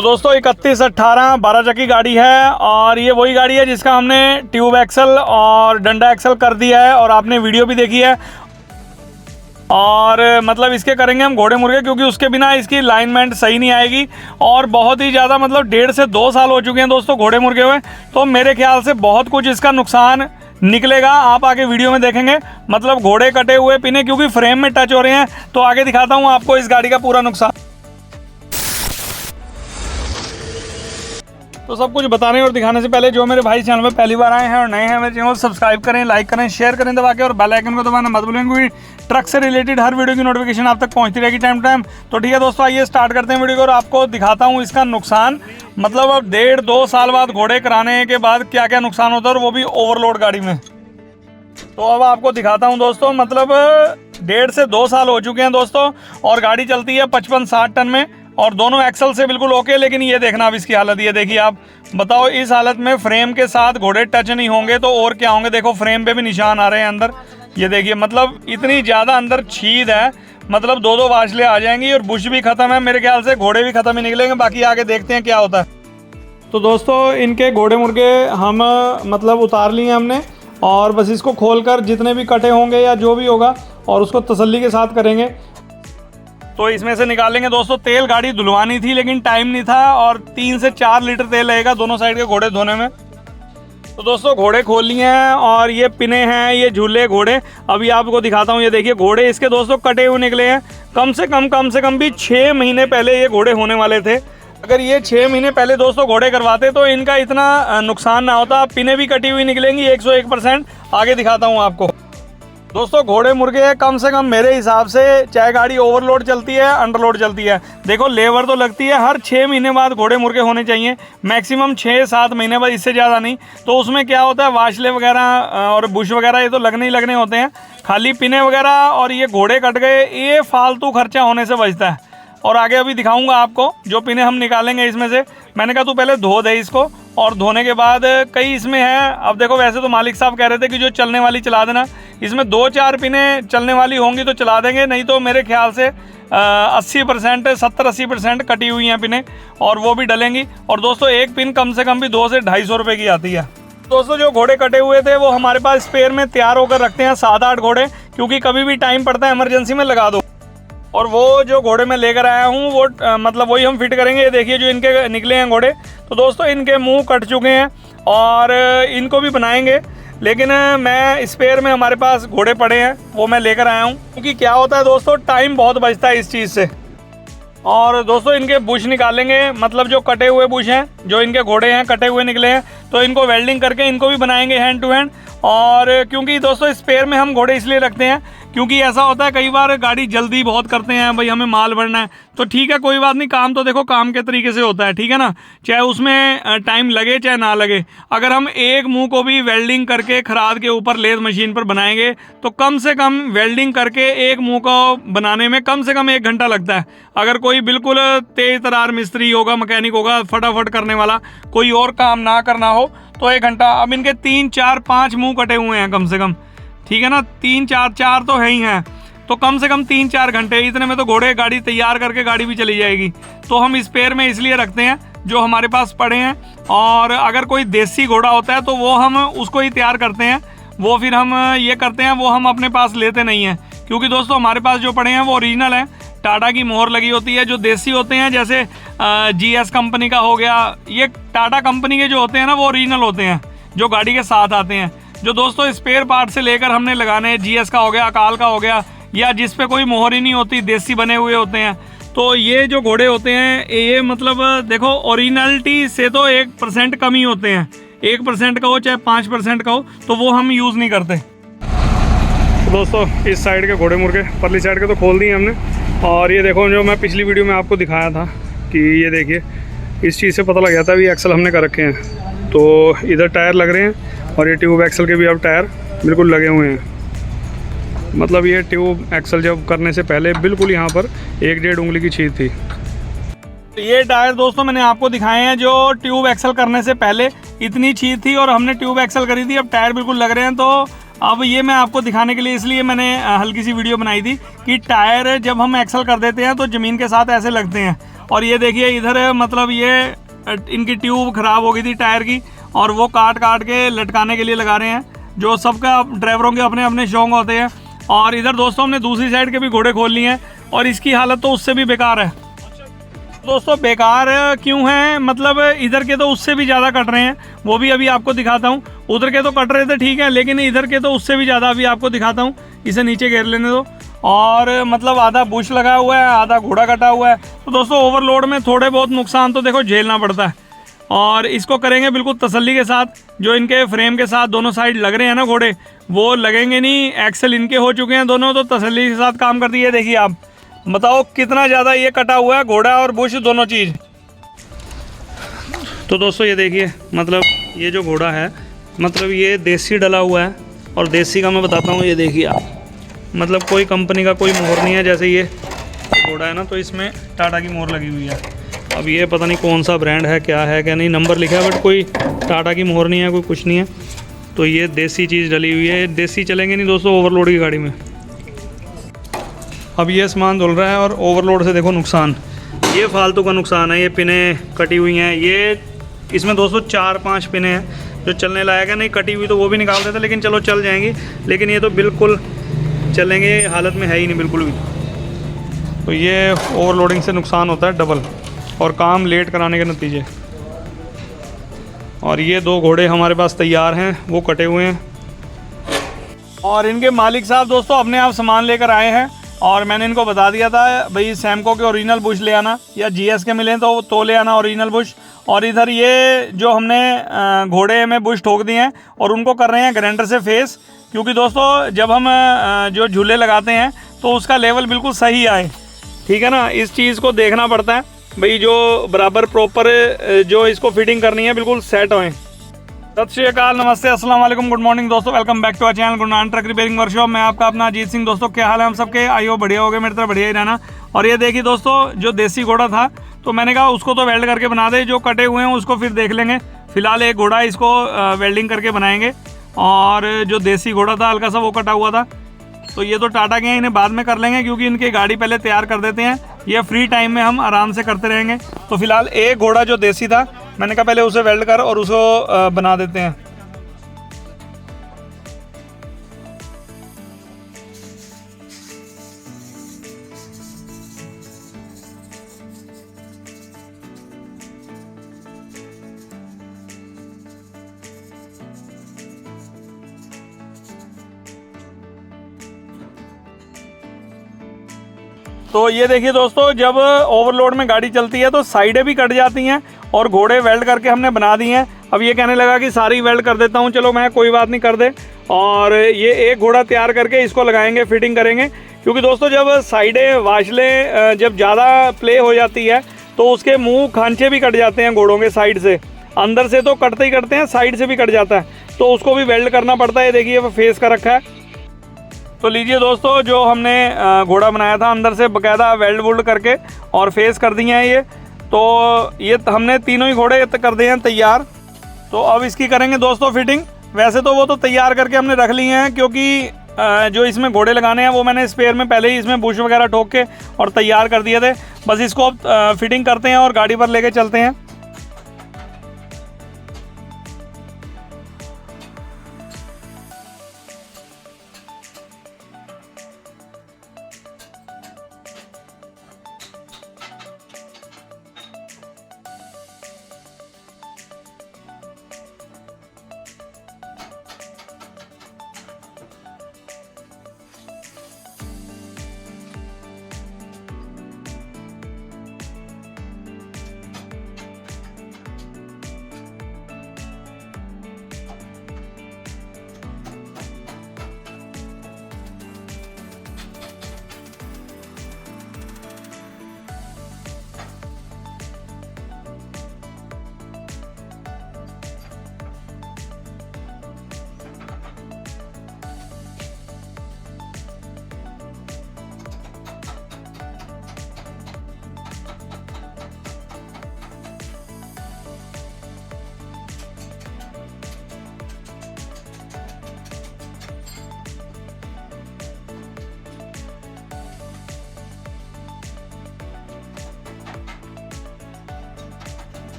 तो दोस्तों 3118 12 चक्की गाड़ी है और ये वही गाड़ी है जिसका हमने ट्यूब एक्सल और डंडा एक्सल कर दिया है और आपने वीडियो भी देखी है। और मतलब इसके करेंगे हम घोड़े मुर्गे, क्योंकि उसके बिना इसकी अलाइनमेंट सही नहीं आएगी। और बहुत ही ज़्यादा मतलब 1.5 से 2 साल हो चुके हैं दोस्तों घोड़े मुर्गे हुए, तो मेरे ख्याल से बहुत कुछ इसका नुकसान निकलेगा। आप आगे वीडियो में देखेंगे, मतलब घोड़े कटे हुए पिने क्योंकि फ्रेम में टच हो रहे हैं। तो आगे दिखाता हूँ आपको इस गाड़ी का पूरा नुकसान। तो सब कुछ बताने और दिखाने से पहले जो मेरे भाई चैनल में पहली बार आए हैं और नए हैं, मेरे चैनल को सब्सक्राइब करें, लाइक करें, शेयर करें दबा के, और बेल आइकन को दबाना मत भूलें, क्योंकि ट्रक से रिलेटेड हर वीडियो की नोटिफिकेशन आप तक पहुंचती रहेगी टाइम टू टाइम। तो ठीक है दोस्तों, आइए स्टार्ट करते हैं वीडियो को और आपको दिखाता हूँ इसका नुकसान। मतलब अब 1.5-2 साल बाद घोड़े कराने के बाद क्या क्या नुकसान होता है, और वो भी ओवरलोड गाड़ी में। तो अब आपको दिखाता हूँ दोस्तों, मतलब 1.5 से 2 साल हो चुके हैं दोस्तों, और गाड़ी चलती है 55-60 टन में, और दोनों एक्सल से बिल्कुल ओके। लेकिन ये देखना अब इसकी हालत, ये देखिए आप, बताओ इस हालत में फ्रेम के साथ घोड़े टच नहीं होंगे तो और क्या होंगे। देखो फ्रेम पे भी निशान आ रहे हैं अंदर, ये देखिए, मतलब इतनी ज़्यादा अंदर छीद है, मतलब 2-2 वाशले आ जाएंगी और बुश भी ख़त्म है। मेरे ख्याल से घोड़े भी ख़त्म ही निकलेंगे। बाकी आगे देखते हैं क्या होता है। तो दोस्तों इनके घोड़े मुर्गे हम मतलब उतार लिए हमने, और बस इसको खोलकर जितने भी कटे होंगे या जो भी होगा और उसको तसल्ली के साथ करेंगे। तो इसमें से निकालेंगे दोस्तों तेल। गाड़ी धुलवानी थी लेकिन टाइम नहीं था, और 3 से 4 लीटर तेल लगेगा दोनों साइड के घोड़े धोने में। तो दोस्तों घोड़े खोल लिए हैं, और ये पिने हैं, ये झूले घोड़े। अभी आपको दिखाता हूँ, ये देखिए घोड़े इसके दोस्तों कटे हुए निकले हैं। कम से कम भी 6 महीने पहले ये घोड़े होने वाले थे। अगर ये 6 महीने पहले दोस्तों घोड़े करवाते तो इनका इतना नुकसान ना होता। पिने भी कटी हुई निकलेंगी 101%। आगे दिखाता हूँ आपको। दोस्तों घोड़े मुर्गे कम से कम मेरे हिसाब से, चाहे गाड़ी ओवरलोड चलती है अंडरलोड चलती है, देखो लेबर तो लगती है, हर 6 महीने बाद घोड़े मुर्गे होने चाहिए। मैक्सिमम 6-7 महीने बाद, इससे ज़्यादा नहीं। तो उसमें क्या होता है, वाशले वगैरह और बुश वगैरह ये तो लगने ही लगने होते हैं। खाली पिने वगैरह और ये घोड़े कट गए, ये फालतू खर्चा होने से बचता है। और आगे अभी दिखाऊंगा आपको जो पिने हम निकालेंगे इसमें से। मैंने कहा तू पहले धो दे इसको, और धोने के बाद कई इसमें है। अब देखो वैसे तो मालिक साहब कह रहे थे कि जो चलने वाली चला देना, इसमें 2-4 पिने चलने वाली होंगी तो चला देंगे, नहीं तो मेरे ख्याल से 80% 70-80% कटी हुई हैं पिने, और वो भी डलेंगी। और दोस्तों एक पिन कम से कम भी 200 से 250 रुपये की आती है। दोस्तों जो घोड़े कटे हुए थे वो हमारे पास स्पेयर में तैयार होकर रखते हैं 7-8 घोड़े, क्योंकि कभी भी टाइम पड़ता है इमरजेंसी में लगा दो। और वो जो घोड़े मैं लेकर आया हूँ वो मतलब वही हम फिट करेंगे। ये देखिए जो इनके निकले हैं घोड़े, तो दोस्तों इनके मुंह कट चुके हैं और इनको भी बनाएंगे। लेकिन मैं स्पेयर में हमारे पास घोड़े पड़े हैं, वो मैं लेकर आया हूँ, क्योंकि क्या होता है दोस्तों, टाइम बहुत बचता है इस चीज़ से। और दोस्तों इनके बुश निकालेंगे, मतलब जो कटे हुए बुश हैं, जो इनके घोड़े हैं कटे हुए निकले हैं, तो इनको वेल्डिंग करके इनको भी बनाएंगे हैंड टू हैंड। और क्योंकि दोस्तों स्पेयर में हम घोड़े इसलिए रखते हैं क्योंकि ऐसा होता है कई बार गाड़ी जल्दी बहुत करते हैं, भाई हमें माल भरना है, तो ठीक है कोई बात नहीं, काम तो देखो काम के तरीके से होता है, ठीक है ना, चाहे उसमें टाइम लगे चाहे ना लगे। अगर हम एक मुंह को भी वेल्डिंग करके खराद के ऊपर लेथ मशीन पर बनाएंगे तो कम से कम वेल्डिंग करके एक मुंह को बनाने में कम से कम 1 घंटा लगता है। अगर कोई बिल्कुल तेज तरार मिस्त्री होगा, मैकेनिक होगा, फटाफट करने वाला, कोई और काम ना करना हो तो 1 घंटा। अब इनके 3-4-5 मुंह कटे हुए हैं कम से कम, ठीक है ना, 3-4 तो है ही हैं, तो कम से कम 3-4 घंटे, इतने में तो घोड़े गाड़ी तैयार करके गाड़ी भी चली जाएगी। तो हम स्पेयर में इसलिए रखते हैं जो हमारे पास पड़े हैं। और अगर कोई देसी घोड़ा होता है तो वो हम उसको ही तैयार करते हैं, वो फिर हम ये करते हैं, वो हम अपने पास लेते नहीं हैं, क्योंकि दोस्तों हमारे पास जो पड़े हैं वो ओरिजिनल हैं, टाटा की मोहर लगी होती है। जो देसी होते हैं जैसे GS कंपनी का हो गया, ये टाटा कंपनी के जो होते हैं ना वो ओरिजिनल होते हैं, जो गाड़ी के साथ आते हैं। जो दोस्तों स्पेयर पार्ट से लेकर हमने लगाने, GS का हो गया, अकाल का हो गया, या जिस पे कोई मोहर ही नहीं होती, देसी बने हुए होते हैं। तो ये जो घोड़े होते हैं ये मतलब देखो ओरिजिनलिटी से तो 1% कम ही होते हैं, 1% का हो चाहे 5% का हो, तो वो हम यूज़ नहीं करते। तो दोस्तों इस साइड के घोड़े मुर्गे, परली साइड के तो खोल दिए हमने। और ये देखो जो मैं पिछली वीडियो में आपको दिखाया था कि ये देखिए इस चीज़ से पता लग जाता है भी एक्सल हमने कर रखे हैं। तो इधर टायर लग रहे हैं और ये ट्यूब एक्सल के भी अब टायर बिल्कुल लगे हुए हैं। मतलब ये ट्यूब एक्सल जब करने से पहले बिल्कुल यहाँ पर 1-1.5 उंगली की छीद थी। तो ये टायर दोस्तों मैंने आपको दिखाए हैं जो ट्यूब एक्सल करने से पहले इतनी छीद थी, और हमने ट्यूब एक्सल करी थी, अब टायर बिल्कुल लग रहे हैं। तो अब ये मैं आपको दिखाने के लिए इसलिए मैंने हल्की सी वीडियो बनाई थी कि टायर जब हम एक्सल कर देते हैं तो ज़मीन के साथ ऐसे लगते हैं, और ये देखिए इधर मतलब ये इनकी ट्यूब खराब हो गई थी टायर की, और वो काट काट के लटकाने के लिए लगा रहे हैं, जो सबका ड्राइवरों के अपने अपने शौक होते हैं। और इधर दोस्तों हमने दूसरी साइड के भी घोड़े खोल लिए हैं, और इसकी हालत तो उससे भी बेकार है दोस्तों। बेकार क्यों है, मतलब इधर के तो उससे भी ज़्यादा कट रहे हैं, वो भी अभी आपको दिखाता हूँ। उधर के तो कट रहे थे ठीक है, लेकिन इधर के तो उससे भी ज़्यादा अभी आपको दिखाता हूँ। इसे नीचे घेर लेने दो। और मतलब आधा बुश लगा हुआ है, आधा घोड़ा कटा हुआ है। तो दोस्तों ओवरलोड में थोड़े बहुत नुकसान तो देखो झेलना पड़ता है, और इसको करेंगे बिल्कुल तसल्ली के साथ। जो इनके फ्रेम के साथ दोनों साइड लग रहे हैं ना घोड़े, वो लगेंगे नहीं, एक्सेल इनके हो चुके हैं दोनों, तो तसल्ली के साथ काम करती है। देखिए आप बताओ कितना ज़्यादा ये कटा हुआ है, घोड़ा और बुश दोनों चीज़। तो दोस्तों ये देखिए, मतलब ये जो घोड़ा है, मतलब ये देसी डला हुआ है, और देसी का मैं बताता हूँ। ये देखिए आप, मतलब कोई कंपनी का कोई मोहर नहीं है। जैसे ये घोड़ा है ना, तो इसमें टाटा की मोहर लगी हुई है। अब ये पता नहीं कौन सा ब्रांड है, क्या है क्या नहीं, नंबर लिखा है बट कोई टाटा की मोहर नहीं है, कोई कुछ नहीं है। तो ये देसी चीज़ डली हुई है, देसी चलेंगे नहीं दोस्तों ओवरलोड की गाड़ी में। अब ये सामान धुल रहा है, और ओवरलोड से देखो नुकसान, ये फालतू का नुकसान है। ये पिनें कटी हुई हैं, ये इसमें दोस्तों 4-5 पिनें हैं जो चलने लायक है। नहीं कटी हुई तो वो भी निकाल देते, लेकिन चलो चल जाएंगी, लेकिन ये तो बिल्कुल चलेंगे हालत में है ही नहीं बिल्कुल भी। तो ये ओवरलोडिंग से नुकसान होता है डबल, और काम लेट कराने के नतीजे। और ये 2 घोड़े हमारे पास तैयार हैं, वो कटे हुए हैं, और इनके मालिक साहब दोस्तों अपने आप सामान लेकर आए हैं। और मैंने इनको बता दिया था भाई सैमको के ओरिजिनल बुश ले आना, या जीएस के मिले तो ले आना ओरिजिनल बुश। और इधर ये जो हमने घोड़े में बुश ठोक दिए हैं, और उनको कर रहे हैं ग्राइंडर से फेस, क्योंकि दोस्तों जब हम जो झूले लगाते हैं तो उसका लेवल बिल्कुल सही आए, ठीक है ना। इस चीज़ को देखना पड़ता है भाई, जो बराबर प्रॉपर जो इसको फिटिंग करनी है बिल्कुल सेट होएं। सत श्री अकाल, नमस्ते, अस्सलाम वालेकुम, गुड मॉर्निंग दोस्तों। Welcome back to our channel Gurnan truck repairing workshop. मैं आपका अपना अजीत सिंह। दोस्तों क्या हाल है हम सबके, आइयो बढ़िया हो गए, मेरी तरह बढ़िया ही रहना। और ये देखिए दोस्तों, जो देसी घोड़ा था तो मैंने कहा उसको तो वेल्ड करके बना दे, जो कटे हुए हैं उसको फिर देख लेंगे। फिलहाल एक घोड़ा इसको वेल्डिंग करके बनाएंगे, और जो देसी घोड़ा था हल्का सा वो कटा हुआ था, तो ये तो टाटा के हैं, इन्हें बाद में कर लेंगे, क्योंकि इनकी गाड़ी पहले तैयार कर देते हैं। ये फ्री टाइम में हम आराम से करते रहेंगे। तो फिलहाल एक घोड़ा जो देसी था मैंने कहा पहले उसे वेल्ड कर और उसको बना देते हैं। तो ये देखिए दोस्तों, जब ओवरलोड में गाड़ी चलती है तो साइडें भी कट जाती हैं, और घोड़े वेल्ड करके हमने बना दिए हैं। अब ये कहने लगा कि सारी वेल्ड कर देता हूँ, चलो मैं कोई बात नहीं कर दे। और ये एक घोड़ा तैयार करके इसको लगाएंगे, फिटिंग करेंगे, क्योंकि दोस्तों जब साइडें वाशलें जब ज़्यादा प्ले हो जाती है तो उसके मुँह खांचे भी कट जाते हैं घोड़ों के साइड से। अंदर से तो कटते ही कटते हैं, साइड से भी कट जाता है, तो उसको भी वेल्ड करना पड़ता है। देखिए वो फेस का रखा है। तो लीजिए दोस्तों, जो हमने घोड़ा बनाया था अंदर से बाकायदा वेल्ड वुल्ड करके और फेस कर दिए हैं ये। तो ये हमने तीनों ही घोड़े कर दिए हैं तैयार। तो अब इसकी करेंगे दोस्तों फिटिंग। वैसे तो वो तो तैयार करके हमने रख लिए हैं, क्योंकि जो इसमें घोड़े लगाने हैं वो मैंने स्पेयर में पहले ही इसमें बुश वगैरह ठोक के और तैयार कर दिए थे। बस इसको अब फिटिंग करते हैं और गाड़ी पर लेके चलते हैं।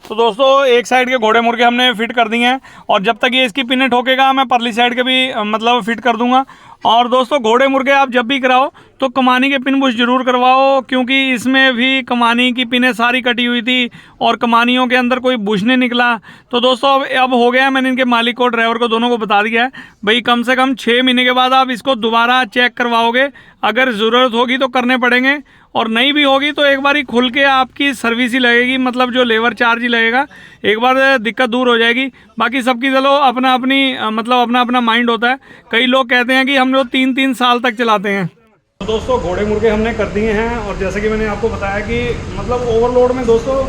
तो दोस्तों एक साइड के घोड़े मुर्गे हमने फिट कर दिए हैं और जब तक ये इसकी पिनें ठोकेगा मैं परली साइड के भी मतलब फिट कर दूंगा। और दोस्तों घोड़े मुर्गे आप जब भी कराओ तो कमानी के पिन बुश जरूर करवाओ, क्योंकि इसमें भी कमानी की पिनें सारी कटी हुई थी और कमानियों के अंदर कोई बुश नहीं निकला। तो दोस्तों अब हो गया, मैंने इनके मालिक को ड्राइवर को दोनों को बता दिया है भाई कम से कम 6 महीने के बाद आप इसको दोबारा चेक करवाओगे। अगर ज़रूरत होगी तो करने पड़ेंगे और नहीं भी होगी तो एक बार ही खुल के आपकी सर्विस ही लगेगी, मतलब जो लेबर चार्ज ही लगेगा, एक बार दिक्कत दूर हो जाएगी। बाकी सबकी चलो अपना अपना माइंड होता है। कई लोग कहते हैं कि हम लोग 3-3 साल तक चलाते हैं। तो दोस्तों घोड़े मुर्गे हमने कर दिए हैं और जैसे कि मैंने आपको बताया कि मतलब ओवरलोड में दोस्तों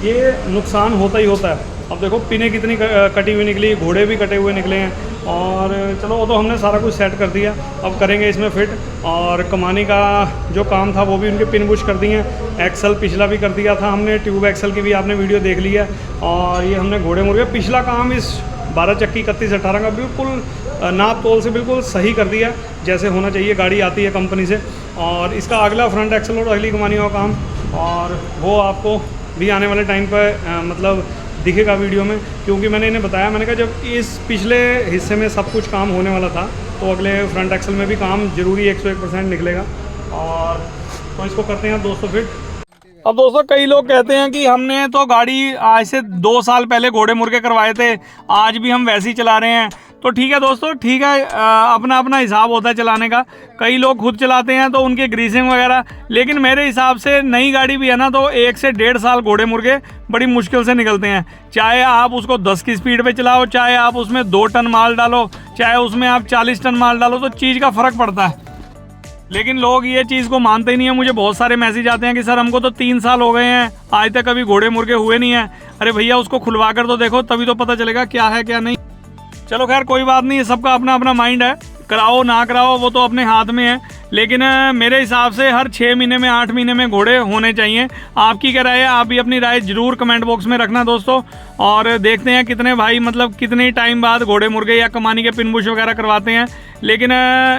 ये नुकसान होता ही होता है। अब देखो पिनें कितनी कटी हुई निकली, घोड़े भी कटे हुए निकले हैं और चलो वो तो हमने सारा कुछ सेट कर दिया, अब करेंगे इसमें फिट। और कमानी का जो काम था वो भी उनके पिन बुश कर दिए हैं। एक्सल पिछला भी कर दिया था हमने, ट्यूब एक्सल की भी आपने वीडियो देख लिया। और ये हमने घोड़े मुर्गे पिछला काम इस 12 चक्की 31-18 का बिल्कुल नाप तोल से बिल्कुल सही कर दिया, जैसे होना चाहिए, गाड़ी आती है कंपनी से। और इसका अगला फ्रंट एक्सल और अगली कमानी का काम, और वो आपको भी आने वाले टाइम पर मतलब दिखेगा वीडियो में, क्योंकि मैंने इन्हें बताया, मैंने कहा जब इस पिछले हिस्से में सब कुछ काम होने वाला था तो अगले फ्रंट एक्सल में भी काम जरूरी 101% निकलेगा। और तो इसको करते हैं दोस्तों फिट। अब दोस्तों कई लोग कहते हैं कि हमने तो गाड़ी आज से 2 साल पहले घोड़े मुर्गे करवाए थे, आज भी हम वैसे ही चला रहे हैं। तो ठीक है दोस्तों, ठीक है, अपना अपना हिसाब होता है चलाने का। कई लोग खुद चलाते हैं तो उनके ग्रीसिंग वगैरह, लेकिन मेरे हिसाब से नई गाड़ी भी है ना तो 1 से 1.5 साल घोड़े मुर्गे बड़ी मुश्किल से निकलते हैं। चाहे आप उसको 10 की स्पीड पे चलाओ, चाहे आप उसमें 2 टन माल डालो, चाहे उसमें आप 40 टन माल डालो, तो चीज़ का फ़र्क पड़ता है। लेकिन लोग ये चीज़ को मानते ही नहीं है। मुझे बहुत सारे मैसेज आते हैं कि सर हमको तो 3 साल हो गए हैं, आज तक कभी घोड़े मुर्गे हुए नहीं हैं। अरे भैया उसको खुलवा कर तो देखो, तभी तो पता चलेगा क्या है क्या नहीं। चलो खैर कोई बात नहीं, सबका अपना अपना माइंड है, कराओ ना कराओ वो तो अपने हाथ में है। लेकिन मेरे हिसाब से हर 6 महीने में 8 महीने में घोड़े होने चाहिए। आपकी क्या राय है? आप भी अपनी राय जरूर कमेंट बॉक्स में रखना दोस्तों। और देखते हैं कितने भाई मतलब कितने टाइम बाद घोड़े मुर्गे या कमानी के पिन बुश वगैरह करवाते हैं। लेकिन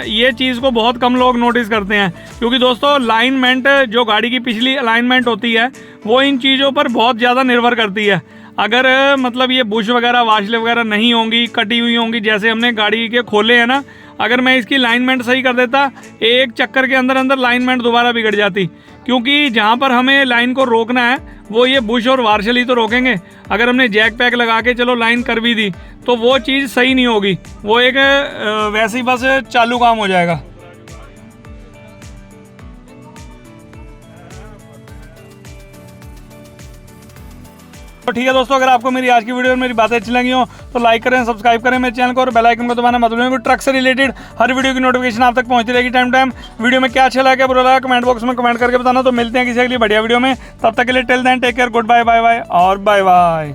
ये चीज़ को बहुत कम लोग नोटिस करते हैं, क्योंकि दोस्तों अलाइनमेंट, जो गाड़ी की पिछली अलाइनमेंट होती है वो इन चीज़ों पर बहुत ज़्यादा निर्भर करती है। अगर मतलब ये बुश वगैरह वाशले वगैरह नहीं होंगी, कटी हुई होंगी, जैसे हमने गाड़ी के खोले हैं ना, अगर मैं इसकी लाइनमेंट सही कर देता, एक चक्कर के अंदर अंदर लाइनमेंट दोबारा बिगड़ जाती। क्योंकि जहाँ पर हमें लाइन को रोकना है वो ये बुश और वार्शल ही तो रोकेंगे। अगर हमने जैक पैक लगा के चलो लाइन कर भी दी तो वो चीज़ सही नहीं होगी, वो एक वैसे ही बस चालू काम हो जाएगा। तो ठीक है दोस्तों, अगर आपको मेरी आज की वीडियो और मेरी बातें अच्छी लगी हो तो लाइक करें, सब्सक्राइब करें मेरे चैनल को और बेल आइकन को दबाना मत भूलिए। ट्रक से रिलेटेड हर वीडियो की नोटिफिकेशन आप तक पहुंचती रहेगी टाइम टाइम। वीडियो में क्या अच्छा लगा, क्या बुरा लगा, कमेंट बॉक्स में कमेंट करके बताना। तो मिलते हैं किसी अगली बढ़िया वीडियो में, तब तक के लिए till then take care, goodbye, bye bye और बाय बाय।